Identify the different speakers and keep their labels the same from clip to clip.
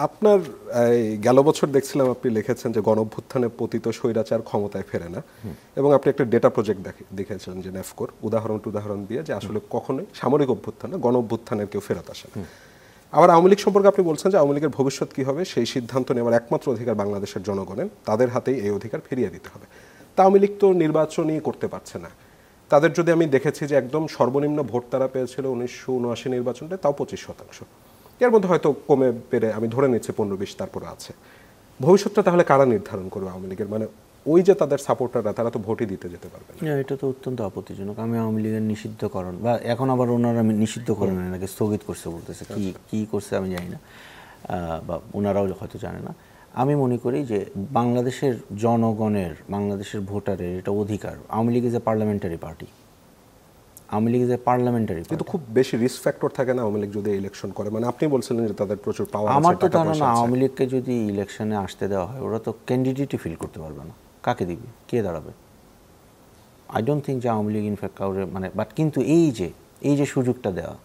Speaker 1: আপনার গেল বছর দেখছিলাম আপনি লিখেছেন যে গণঅভ্যুত্থানে পতিত স্বৈরাচার ক্ষমতায় ফেরে না, এবং আপনি একটা ডেটা প্রজেক্ট দেখেছিলেন যে নেফকোর উদাহরণ দিয়ে যে আসলে কখনোই সামরিক অভ্যুত্থান না, গণঅভ্যুত্থানের কেউ ফেরত আসে না। আবার আওয়ামী লীগ সম্পর্কে আপনি বলছেন যে আওয়ামী লীগের ভবিষ্যৎ কী হবে সেই সিদ্ধান্ত নেওয়ার একমাত্র অধিকার বাংলাদেশের জনগণের, তাদের হাতেই এই অধিকার ফিরিয়ে দিতে হবে। তা আওয়ামী লীগ তো নির্বাচনই করতে পারছে না। তাদের যদি আমি দেখেছি যে একদম সর্বনিম্ন ভোট তারা পেয়েছিল 1979 নির্বাচনটায়, তাও 25%। এর মধ্যে হয়তো কমে পেরে আমি ধরে নিচ্ছি 15-20 তারপরে আছে। ভবিষ্যৎটা তাহলে কারা নির্ধারণ করবে আওয়ামী লীগের? মানে ওই যে তাদের সাপোর্টাররা, তারা তো ভোটই দিতে যেতে পারবে না।
Speaker 2: এটা তো অত্যন্ত আপত্তিজনক। আমি আওয়ামী লীগের নিষিদ্ধকরণ বা এখন আবার ওনারা নিষিদ্ধকরণ নাকি স্থগিত করছে বলতেছে, কি করছে আমি জানি না, বা ওনারাও হয়তো জানে না। আমি মনে করি যে বাংলাদেশের জনগণের, বাংলাদেশের ভোটারের এটা অধিকার। Awami League is a parliamentary party. Awami League is a parliamentary party.
Speaker 1: কিন্তু খুব বেশি রিস্ক ফ্যাক্টর থাকে না আওয়ামী লীগ যদি ইলেকশন করে? মানে আপনি বলছিলেন যে তাদের প্রচুর পাওয়ার আছে।
Speaker 2: আমার তো ধারণা আওয়ামী লীগকে যদি ইলেকশনে আসতে দেওয়া হয়, ওরা তো ক্যান্ডিডেটই ফিল করতে পারবে না। কাকে দিবে, কে দাঁড়াবে? আই ডোন্ট থিঙ্ক যে আওয়ামী লীগ ইনফ্যাক্ট কাউরে মানে, বাট কিন্তু এই যে সুযোগটা দেওয়া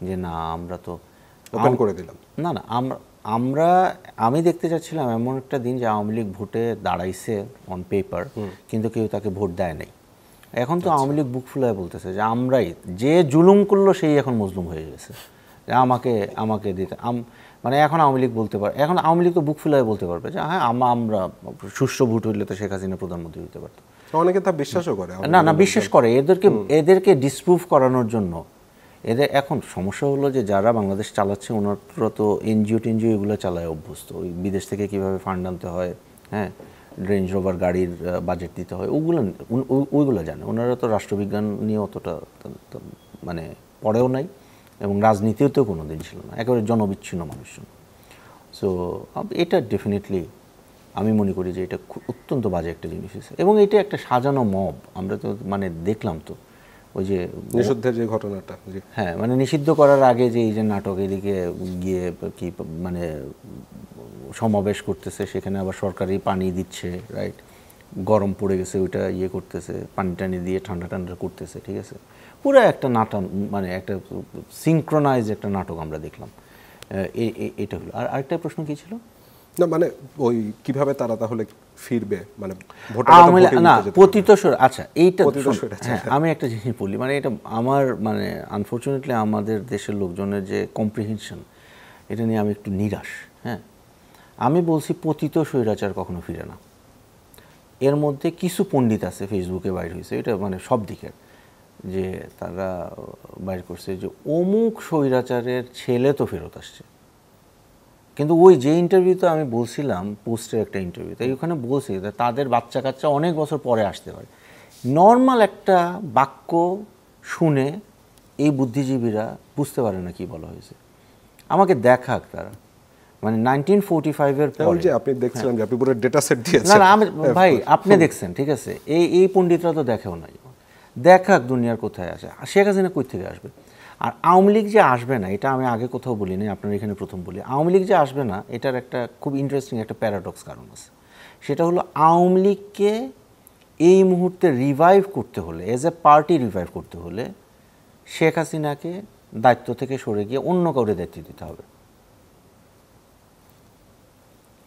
Speaker 2: যে না আমরা তো
Speaker 1: ওপেন করে দিলাম,
Speaker 2: না আমি দেখতে চাচ্ছিলাম এমন একটা দিন যে আওয়ামী লীগ ভোটে দাঁড়াইছে অন পেপার, কিন্তু কেউ তাকে ভোট দেয় নাই। এখন তো আওয়ামী লীগ বুক ফুলায় বলতেছে যে আমরাই, যে জুলুম করলো সেই এখন মজলুম হয়ে গেছে, আমাকে দিতে মানে এখন আওয়ামী লীগ বলতে পারে, এখন আওয়ামী লীগ তো বুক ফুলায় বলতে পারবে যে হ্যাঁ আমরা সুষ্ঠু ভোট হইলে তো শেখ হাসিনা প্রধানমন্ত্রী হতে পারতো।
Speaker 1: অনেকে তা বিশ্বাসও করে।
Speaker 2: না বিশ্বাস করে, এদেরকে ডিসপ্রুভ করানোর জন্য। এখন সমস্যা হলো যে যারা বাংলাদেশ চালাচ্ছে ওনারা তো এনজিও টেনজিও এগুলো চালায় অভ্যস্ত। ওই বিদেশ থেকে কীভাবে ফান্ড আনতে হয়, হ্যাঁ, রেঞ্জ রোভার গাড়ির বাজেট দিতে হয়, ওইগুলো জানে। ওনারা তো রাষ্ট্রবিজ্ঞান নিয়ে অতটা মানে পড়েও নাই, এবং রাজনীতিও তো কোনো দিন ছিল না, একেবারে জনবিচ্ছিন্ন মানুষজন। সো এটা ডেফিনেটলি আমি মনে করি যে এটা অত্যন্ত বাজে একটা জিনিস হয়েছে, এবং এটা একটা সাজানো মব। আমরা তো মানে দেখলাম তো ওই যে
Speaker 1: নিষিদ্ধের যে ঘটনাটা,
Speaker 2: হ্যাঁ, মানে নিষিদ্ধ করার আগে যে এই যে নাটক, এদিকে গিয়ে কি মানে সমাবেশ করতেছে, সেখানে আবার সরকারি পানি দিচ্ছে, রাইট, গরম পড়ে গেছে ওইটা করতেছে, পানি টানি দিয়ে ঠান্ডা করতেছে, ঠিক আছে, পুরো একটা নাটক, মানে একটা সিনক্রোনাইজ একটা নাটক আমরা দেখলাম। এটা হলো। আর আরেকটা প্রশ্ন কি ছিল?
Speaker 1: না মানে ওই কিভাবে তারা তাহলে ফিরবে, মানে
Speaker 2: না পতিত স্বৈর। আচ্ছা এইটা হ্যাঁ, আমি একটা জিনিস বলি, মানে এটা আমার মানে আনফর্চুনেটলি আমাদের দেশের লোকজনের যে কম্প্রিহেনশন, এটা নিয়ে আমি একটু নিরাশ। হ্যাঁ, আমি বলছি পতিত স্বৈরাচার কখনো ফিরে না। এর মধ্যে কিছু পণ্ডিত আছে, ফেসবুকে বাইর হয়েছে, এটা মানে সব দিকের, যে তারা বাইর করছে যে অমুক স্বৈরাচারের ছেলে তো ফেরত আসছে। কিন্তু ওই যে ইন্টারভিউতে আমি বলছিলাম, পোস্টের একটা ইন্টারভিউতে, ওখানে বলছি যে তাদের বাচ্চা কাচ্চা অনেক বছর পরে আসতে পারে। নর্মাল একটা বাক্য শুনে এই বুদ্ধিজীবীরা বুঝতে পারে না কি বলা হয়েছে। আমাকে দেখাক তারা, মানে 1945-এর পরে।
Speaker 1: আপনি দেখছিলেন যে আপনি পুরো ডেটা সেট দিয়েছেন।
Speaker 2: না ভাই, আপনি দেখছেন, ঠিক আছে, এই পণ্ডিতরা তো দেখেও নাই। দেখাক দুনিয়ার কোথায় আসে, শেখ হাসিনা কই থেকে আসবে। আর আওয়ামী লীগ যে আসবে না, এটা আমি আগে কোথাও বলি নাই, আপনার এখানে প্রথম বলি। আওয়ামী লীগ যে আসবে না, এটার একটা খুব ইন্টারেস্টিং একটা প্যারাডক্স কারণ আছে। সেটা হলো আওয়ামী লীগকে এই মুহূর্তে রিভাইভ করতে হলে, এজ এ পার্টি রিভাইভ করতে হলে, শেখ হাসিনাকে দায়িত্ব থেকে সরে গিয়ে অন্য কাউরে দায়িত্ব দিতে হবে।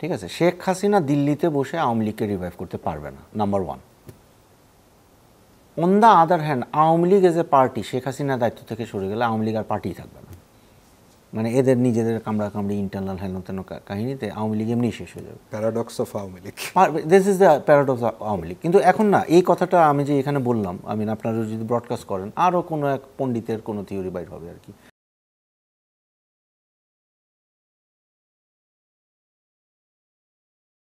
Speaker 2: ঠিক আছে, শেখ হাসিনা দিল্লিতে বসে আওয়ামী লীগকে রিভাইভ করতে পারবে না, number one. On the other hand, Awami League as a party Sheikh হাসিনার দায়িত্ব থেকে সরে গেলে আওয়ামী লীগ আর পার্টিই থাকবে না। মানে এদের নিজেদের কামড়াকামড়ি ইন্টারনাল হেন কাহিনীতে আওয়ামী লীগ এমনি শেষ হয়ে যাবে।
Speaker 1: Paradox of Awami League,
Speaker 2: this is the paradox of Awami League. কিন্তু এখন না, এই কথাটা আমি যে এখানে বললাম, আপনারা যদি ব্রডকাস্ট করেন, আরও কোনো এক পণ্ডিতের কোনো থিওরি বাইর হবে আর কি।